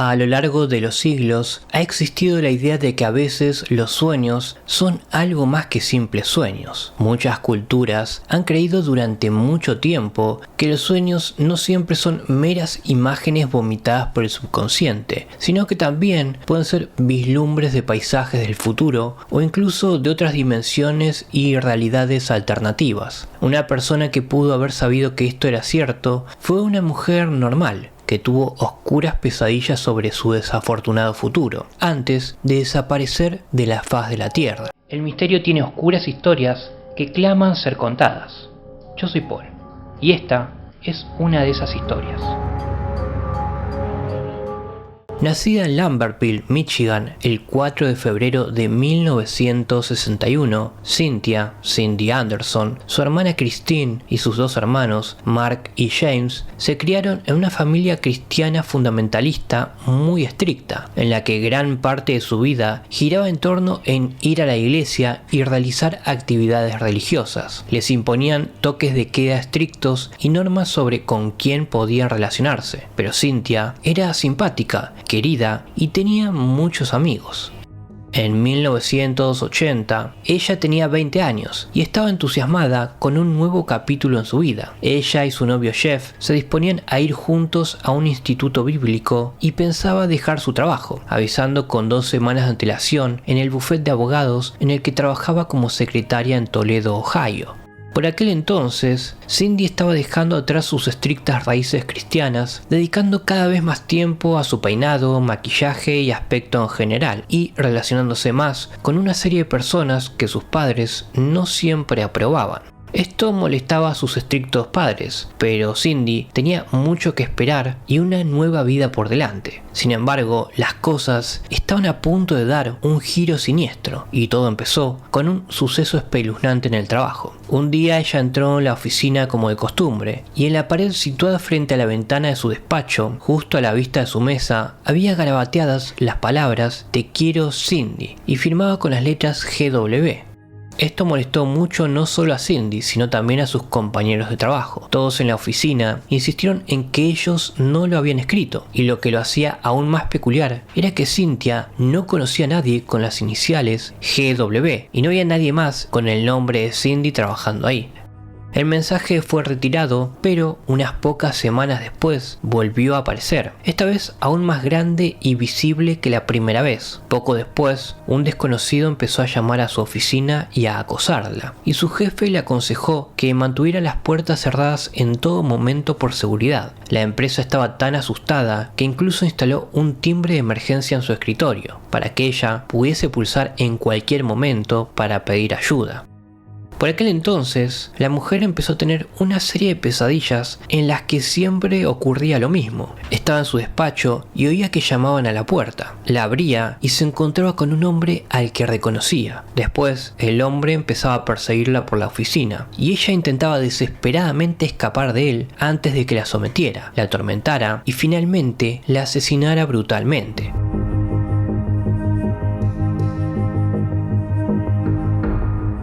A lo largo de los siglos ha existido la idea de que a veces los sueños son algo más que simples sueños. Muchas culturas han creído durante mucho tiempo que los sueños no siempre son meras imágenes vomitadas por el subconsciente, sino que también pueden ser vislumbres de paisajes del futuro o incluso de otras dimensiones y realidades alternativas. Una persona que pudo haber sabido que esto era cierto fue una mujer normal, que tuvo oscuras pesadillas sobre su desafortunado futuro, antes de desaparecer de la faz de la Tierra. El misterio tiene oscuras historias que claman ser contadas. Yo soy Paul, y esta es una de esas historias. Nacida en Lambertville, Michigan, el 4 de febrero de 1961, Cynthia Cindy Anderson, su hermana Christine y sus dos hermanos, Mark y James, se criaron en una familia cristiana fundamentalista muy estricta, en la que gran parte de su vida giraba en torno en ir a la iglesia y realizar actividades religiosas. Les imponían toques de queda estrictos y normas sobre con quién podían relacionarse, pero Cynthia era simpática, querida y tenía muchos amigos. En 1980, ella tenía 20 años y estaba entusiasmada con un nuevo capítulo en su vida. Ella y su novio Jeff se disponían a ir juntos a un instituto bíblico y pensaba dejar su trabajo, avisando con 2 semanas de antelación en el bufete de abogados en el que trabajaba como secretaria en Toledo, Ohio. Por aquel entonces, Cindy estaba dejando atrás sus estrictas raíces cristianas, dedicando cada vez más tiempo a su peinado, maquillaje y aspecto en general, y relacionándose más con una serie de personas que sus padres no siempre aprobaban. Esto molestaba a sus estrictos padres, pero Cindy tenía mucho que esperar y una nueva vida por delante. Sin embargo, las cosas estaban a punto de dar un giro siniestro, y todo empezó con un suceso espeluznante en el trabajo. Un día ella entró en la oficina como de costumbre, y en la pared situada frente a la ventana de su despacho, justo a la vista de su mesa, había garabateadas las palabras "Te quiero, Cindy", y firmaba con las letras GW. Esto molestó mucho no solo a Cindy, sino también a sus compañeros de trabajo. Todos en la oficina insistieron en que ellos no lo habían escrito, y lo que lo hacía aún más peculiar era que Cynthia no conocía a nadie con las iniciales GW, y no había nadie más con el nombre de Cindy trabajando ahí. El mensaje fue retirado, pero unas pocas semanas después volvió a aparecer, esta vez aún más grande y visible que la primera vez. Poco después, un desconocido empezó a llamar a su oficina y a acosarla, y su jefe le aconsejó que mantuviera las puertas cerradas en todo momento por seguridad. La empresa estaba tan asustada que incluso instaló un timbre de emergencia en su escritorio, para que ella pudiese pulsar en cualquier momento para pedir ayuda. Por aquel entonces, la mujer empezó a tener una serie de pesadillas en las que siempre ocurría lo mismo. Estaba en su despacho y oía que llamaban a la puerta. La abría y se encontraba con un hombre al que reconocía. Después, el hombre empezaba a perseguirla por la oficina y ella intentaba desesperadamente escapar de él antes de que la sometiera, la atormentara y finalmente la asesinara brutalmente.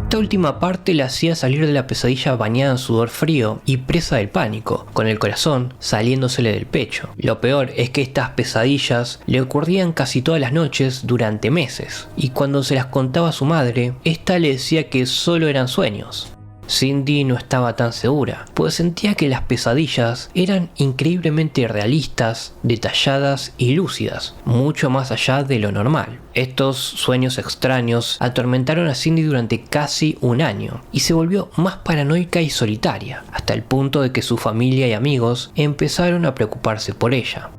Esta última parte la hacía salir de la pesadilla bañada en sudor frío y presa del pánico, con el corazón saliéndosele del pecho. Lo peor es que estas pesadillas le ocurrían casi todas las noches durante meses, y cuando se las contaba a su madre, ésta le decía que solo eran sueños. Cindy no estaba tan segura, pues sentía que las pesadillas eran increíblemente realistas, detalladas y lúcidas, mucho más allá de lo normal. Estos sueños extraños atormentaron a Cindy durante casi un año, y se volvió más paranoica y solitaria, hasta el punto de que su familia y amigos empezaron a preocuparse por ella.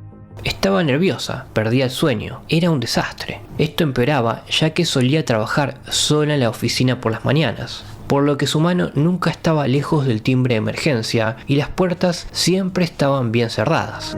Estaba nerviosa, perdía el sueño, era un desastre. Esto empeoraba ya que solía trabajar sola en la oficina por las mañanas, por lo que su mano nunca estaba lejos del timbre de emergencia y las puertas siempre estaban bien cerradas.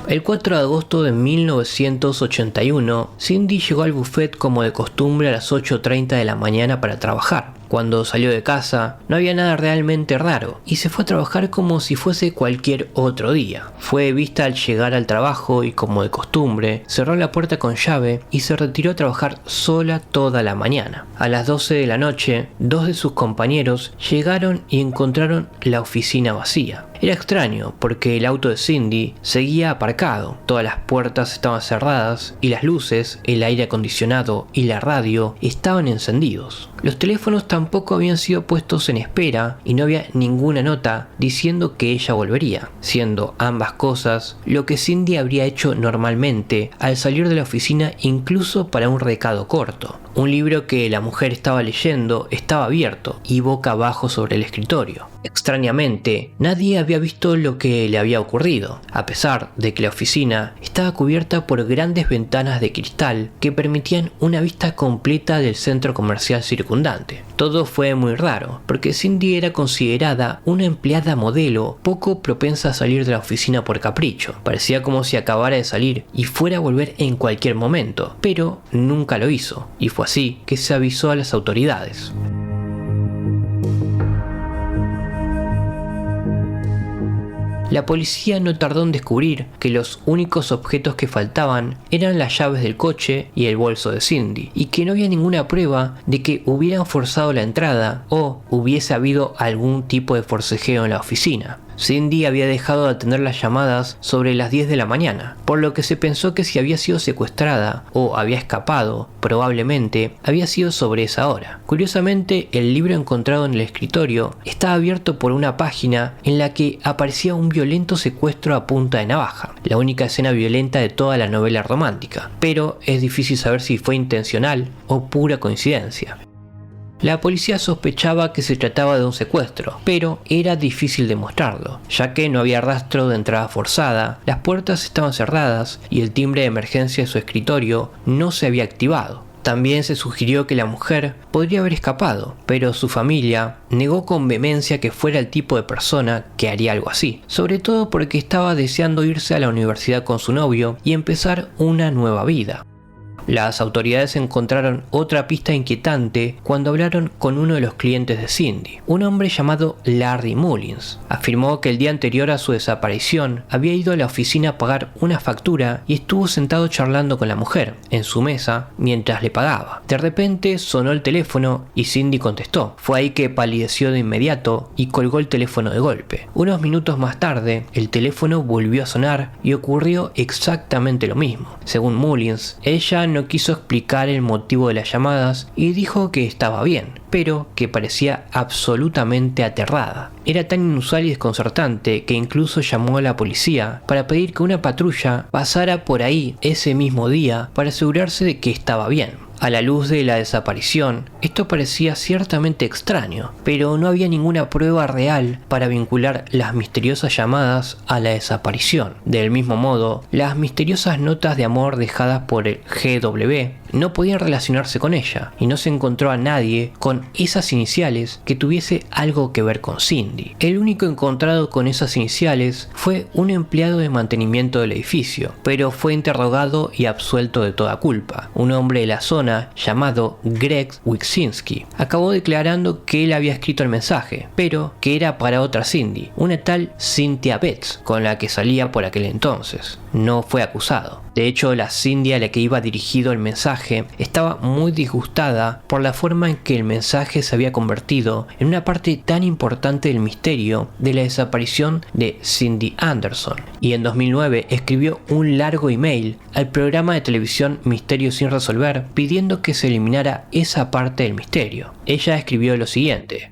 El 4 de agosto de 1981, Cindy llegó al buffet como de costumbre a las 8:30 de la mañana para trabajar. Cuando salió de casa, no había nada realmente raro y se fue a trabajar como si fuese cualquier otro día. Fue vista al llegar al trabajo y, como de costumbre, cerró la puerta con llave y se retiró a trabajar sola toda la mañana. A las 12 de la noche, 2 de sus compañeros llegaron y encontraron la oficina vacía. Era extraño porque el auto de Cindy seguía aparcado, todas las puertas estaban cerradas y las luces, el aire acondicionado y la radio estaban encendidos. Los teléfonos tampoco habían sido puestos en espera y no había ninguna nota diciendo que ella volvería, siendo ambas cosas lo que Cindy habría hecho normalmente al salir de la oficina, incluso para un recado corto. Un libro que la mujer estaba leyendo estaba abierto y boca abajo sobre el escritorio. Extrañamente, nadie había visto lo que le había ocurrido, a pesar de que la oficina estaba cubierta por grandes ventanas de cristal que permitían una vista completa del centro comercial circundante. Todo fue muy raro, porque Cindy era considerada una empleada modelo poco propensa a salir de la oficina por capricho. Parecía como si acabara de salir y fuera a volver en cualquier momento, pero nunca lo hizo, y fue así que se avisó a las autoridades. La policía no tardó en descubrir que los únicos objetos que faltaban eran las llaves del coche y el bolso de Cindy, y que no había ninguna prueba de que hubieran forzado la entrada o hubiese habido algún tipo de forcejeo en la oficina. Cindy había dejado de atender las llamadas sobre las 10 de la mañana, por lo que se pensó que si había sido secuestrada o había escapado, probablemente había sido sobre esa hora. Curiosamente, el libro encontrado en el escritorio estaba abierto por una página en la que aparecía un violento secuestro a punta de navaja, la única escena violenta de toda la novela romántica, pero es difícil saber si fue intencional o pura coincidencia. La policía sospechaba que se trataba de un secuestro, pero era difícil demostrarlo, ya que no había rastro de entrada forzada, las puertas estaban cerradas y el timbre de emergencia de su escritorio no se había activado. También se sugirió que la mujer podría haber escapado, pero su familia negó con vehemencia que fuera el tipo de persona que haría algo así, sobre todo porque estaba deseando irse a la universidad con su novio y empezar una nueva vida. Las autoridades encontraron otra pista inquietante cuando hablaron con uno de los clientes de Cindy, un hombre llamado Larry Mullins. Afirmó que el día anterior a su desaparición había ido a la oficina a pagar una factura y estuvo sentado charlando con la mujer en su mesa mientras le pagaba. De repente sonó el teléfono y Cindy contestó. Fue ahí que palideció de inmediato y colgó el teléfono de golpe. Unos minutos más tarde, el teléfono volvió a sonar y ocurrió exactamente lo mismo. Según Mullins, ella no quiso explicar el motivo de las llamadas y dijo que estaba bien, pero que parecía absolutamente aterrada. Era tan inusual y desconcertante que incluso llamó a la policía para pedir que una patrulla pasara por ahí ese mismo día para asegurarse de que estaba bien. A la luz de la desaparición, esto parecía ciertamente extraño, pero no había ninguna prueba real para vincular las misteriosas llamadas a la desaparición. Del mismo modo, las misteriosas notas de amor dejadas por el GW no podían relacionarse con ella, y no se encontró a nadie con esas iniciales que tuviese algo que ver con Cindy. El único encontrado con esas iniciales fue un empleado de mantenimiento del edificio, pero fue interrogado y absuelto de toda culpa. Un hombre de la zona llamado Greg Wyszynski acabó declarando que él había escrito el mensaje, pero que era para otra Cindy, una tal Cynthia Betts, con la que salía por aquel entonces. No fue acusado. De hecho, la Cindy a la que iba dirigido el mensaje estaba muy disgustada por la forma en que el mensaje se había convertido en una parte tan importante del misterio de la desaparición de Cindy Anderson, y en 2009 escribió un largo email al programa de televisión Misterios sin resolver pidiendo que se eliminara esa parte del misterio. Ella escribió lo siguiente: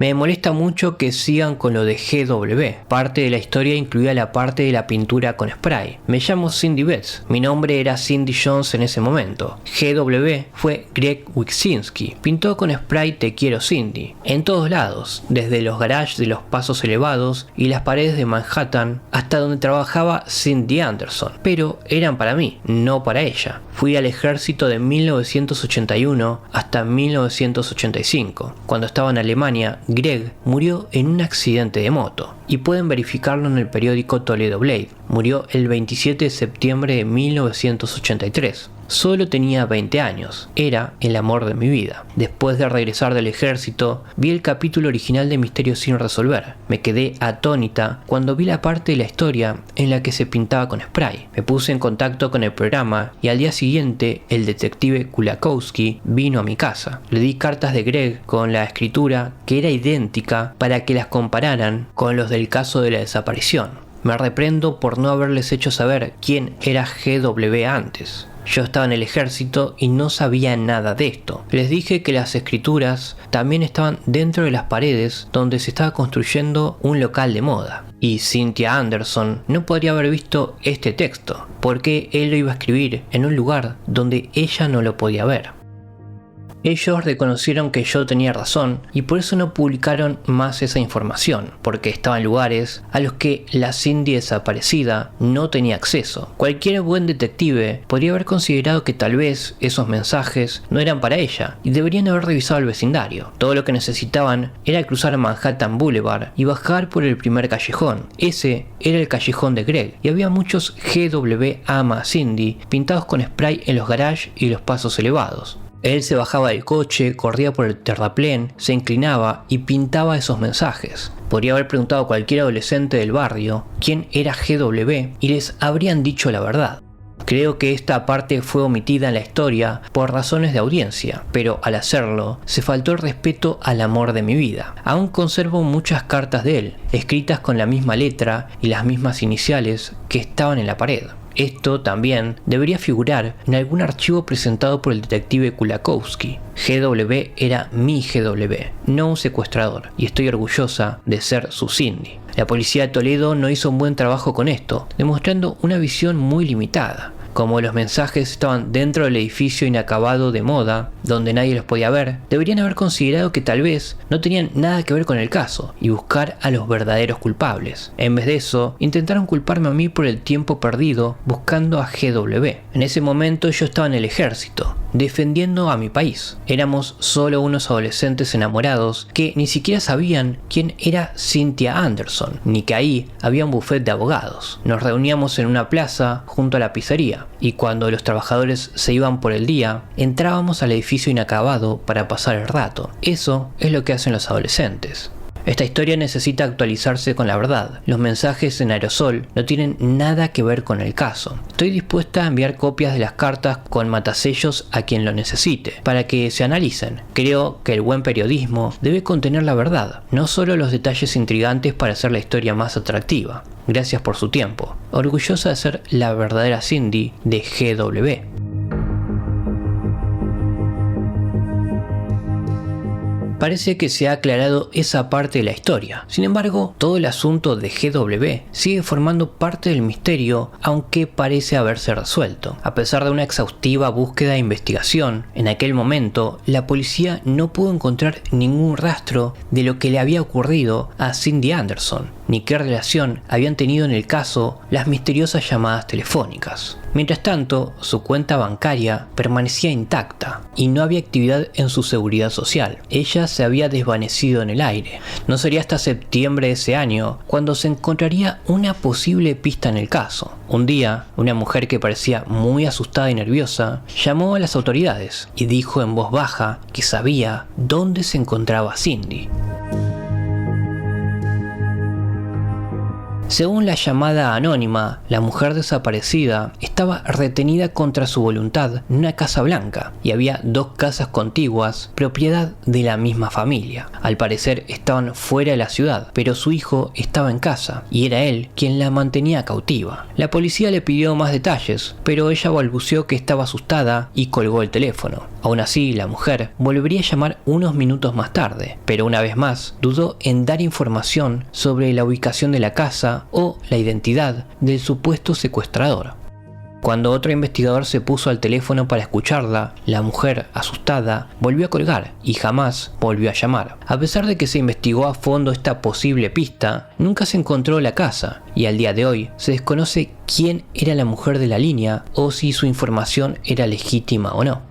me molesta mucho que sigan con lo de GW. Parte de la historia incluía la parte de la pintura con spray. Me llamo Cindy Betts. Mi nombre era Cindy Jones en ese momento. GW fue Greg Wyszynski. Pintó con spray Te quiero Cindy. En todos lados, desde los garages de los pasos elevados y las paredes de Manhattan hasta donde trabajaba Cindy Anderson. Pero eran para mí, no para ella. Fui al ejército de 1981 hasta 1985. Cuando estaba en Alemania, Greg murió en un accidente de moto, y pueden verificarlo en el periódico Toledo Blade. Murió el 27 de septiembre de 1983. Solo tenía 20 años. Era el amor de mi vida. Después de regresar del ejército, vi el capítulo original de Misterios sin resolver. Me quedé atónita cuando vi la parte de la historia en la que se pintaba con spray. Me puse en contacto con el programa y al día siguiente el detective Kulakowski vino a mi casa. Le di cartas de Greg con la escritura que era idéntica para que las compararan con los del el caso de la desaparición. Me reprendo por no haberles hecho saber quién era GW antes. Yo estaba en el ejército y no sabía nada de esto. Les dije que las escrituras también estaban dentro de las paredes donde se estaba construyendo un local de moda. Y Cynthia Anderson no podría haber visto este texto, porque él lo iba a escribir en un lugar donde ella no lo podía ver. Ellos reconocieron que yo tenía razón y por eso no publicaron más esa información, porque estaba en lugares a los que la Cindy desaparecida no tenía acceso. Cualquier buen detective podría haber considerado que tal vez esos mensajes no eran para ella y deberían haber revisado el vecindario. Todo lo que necesitaban era cruzar Manhattan Boulevard y bajar por el primer callejón. Ese era el callejón de Greg y había muchos GW ama Cindy pintados con spray en los garages y los pasos elevados. Él se bajaba del coche, corría por el terraplén, se inclinaba y pintaba esos mensajes. Podría haber preguntado a cualquier adolescente del barrio quién era GW y les habrían dicho la verdad. Creo que esta parte fue omitida en la historia por razones de audiencia, pero al hacerlo se faltó el respeto al amor de mi vida. Aún conservo muchas cartas de él, escritas con la misma letra y las mismas iniciales que estaban en la pared. Esto también debería figurar en algún archivo presentado por el detective Kulakowski. GW era mi GW, no un secuestrador, y estoy orgullosa de ser su Cindy. La policía de Toledo no hizo un buen trabajo con esto, demostrando una visión muy limitada. Como los mensajes estaban dentro del edificio inacabado de moda, donde nadie los podía ver, deberían haber considerado que tal vez no tenían nada que ver con el caso y buscar a los verdaderos culpables. En vez de eso, intentaron culparme a mí por el tiempo perdido buscando a GW. En ese momento yo estaba en el ejército, defendiendo a mi país. Éramos solo unos adolescentes enamorados que ni siquiera sabían quién era Cynthia Anderson, ni que ahí había un buffet de abogados. Nos reuníamos en una plaza junto a la pizzería, y cuando los trabajadores se iban por el día, entrábamos al edificio inacabado para pasar el rato. Eso es lo que hacen los adolescentes. Esta historia necesita actualizarse con la verdad. Los mensajes en aerosol no tienen nada que ver con el caso. Estoy dispuesta a enviar copias de las cartas con matasellos a quien lo necesite, para que se analicen. Creo que el buen periodismo debe contener la verdad, no solo los detalles intrigantes para hacer la historia más atractiva. Gracias por su tiempo. Orgullosa de ser la verdadera Cindy de GW. Parece que se ha aclarado esa parte de la historia. Sin embargo, todo el asunto de GW sigue formando parte del misterio, aunque parece haberse resuelto. A pesar de una exhaustiva búsqueda e investigación, en aquel momento la policía no pudo encontrar ningún rastro de lo que le había ocurrido a Cindy Anderson, ni qué relación habían tenido en el caso las misteriosas llamadas telefónicas. Mientras tanto, su cuenta bancaria permanecía intacta y no había actividad en su seguridad social. Ella se había desvanecido en el aire. No sería hasta septiembre de ese año cuando se encontraría una posible pista en el caso. Un día, una mujer que parecía muy asustada y nerviosa llamó a las autoridades y dijo en voz baja que sabía dónde se encontraba Cindy. Según la llamada anónima, la mujer desaparecida estaba retenida contra su voluntad en una casa blanca y había dos casas contiguas, propiedad de la misma familia. Al parecer estaban fuera de la ciudad, pero su hijo estaba en casa y era él quien la mantenía cautiva. La policía le pidió más detalles, pero ella balbuceó que estaba asustada y colgó el teléfono. Aún así, la mujer volvería a llamar unos minutos más tarde, pero una vez más dudó en dar información sobre la ubicación de la casa o la identidad del supuesto secuestrador. Cuando otro investigador se puso al teléfono para escucharla, la mujer, asustada, volvió a colgar y jamás volvió a llamar. A pesar de que se investigó a fondo esta posible pista, nunca se encontró la casa y al día de hoy se desconoce quién era la mujer de la línea o si su información era legítima o no.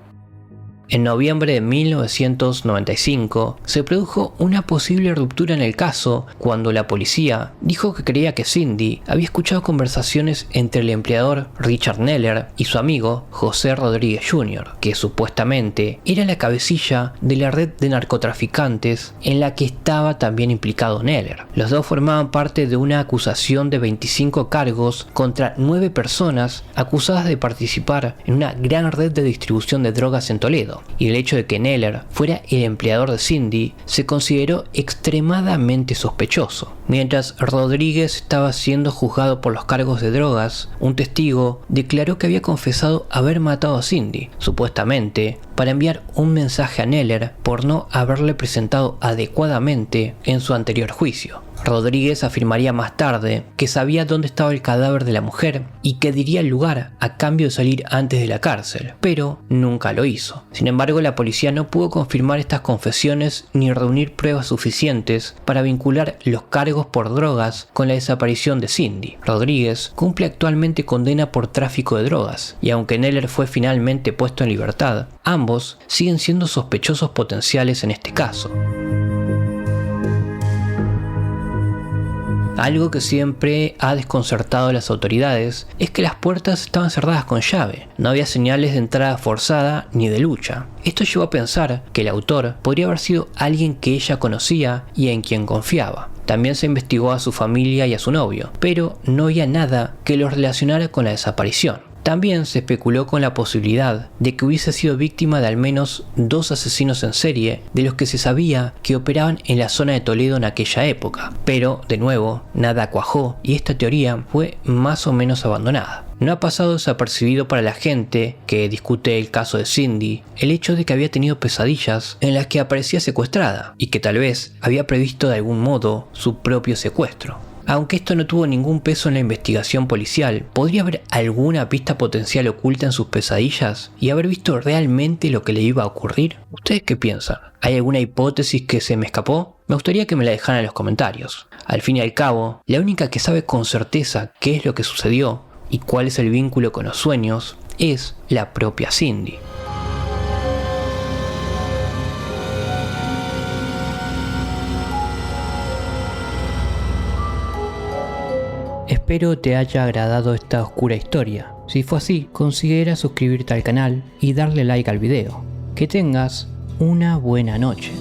En noviembre de 1995 se produjo una posible ruptura en el caso cuando la policía dijo que creía que Cindy había escuchado conversaciones entre el empleador Richard Neller y su amigo José Rodríguez Jr., que supuestamente era la cabecilla de la red de narcotraficantes en la que estaba también implicado Neller. Los dos formaban parte de una acusación de 25 cargos contra 9 personas acusadas de participar en una gran red de distribución de drogas en Toledo. caso, y el hecho de que Neller fuera el empleador de Cindy se consideró extremadamente sospechoso. Mientras Rodríguez estaba siendo juzgado por los cargos de drogas, un testigo declaró que había confesado haber matado a Cindy, supuestamente para enviar un mensaje a Neller por no haberle presentado adecuadamente en su anterior juicio. Rodríguez afirmaría más tarde que sabía dónde estaba el cadáver de la mujer y que diría el lugar a cambio de salir antes de la cárcel, pero nunca lo hizo. Sin embargo, la policía no pudo confirmar estas confesiones ni reunir pruebas suficientes para vincular los cargos por drogas con la desaparición de Cindy. Rodríguez cumple actualmente condena por tráfico de drogas, y aunque Neller fue finalmente puesto en libertad, ambos siguen siendo sospechosos potenciales en este caso. Algo que siempre ha desconcertado a las autoridades es que las puertas estaban cerradas con llave. No había señales de entrada forzada ni de lucha. Esto llevó a pensar que el autor podría haber sido alguien que ella conocía y en quien confiaba. También se investigó a su familia y a su novio, pero no había nada que los relacionara con la desaparición. También se especuló con la posibilidad de que hubiese sido víctima de al menos 2 asesinos en serie de los que se sabía que operaban en la zona de Toledo en aquella época. Pero, de nuevo, nada cuajó y esta teoría fue más o menos abandonada. No ha pasado desapercibido para la gente que discute el caso de Cindy el hecho de que había tenido pesadillas en las que aparecía secuestrada y que tal vez había previsto de algún modo su propio secuestro. Aunque esto no tuvo ningún peso en la investigación policial, ¿podría haber alguna pista potencial oculta en sus pesadillas y haber visto realmente lo que le iba a ocurrir? ¿Ustedes qué piensan? ¿Hay alguna hipótesis que se me escapó? Me gustaría que me la dejaran en los comentarios. Al fin y al cabo, la única que sabe con certeza qué es lo que sucedió y cuál es el vínculo con los sueños es la propia Cindy. Espero te haya agradado esta oscura historia. Si fue así, considera suscribirte al canal y darle like al video. Que tengas una buena noche.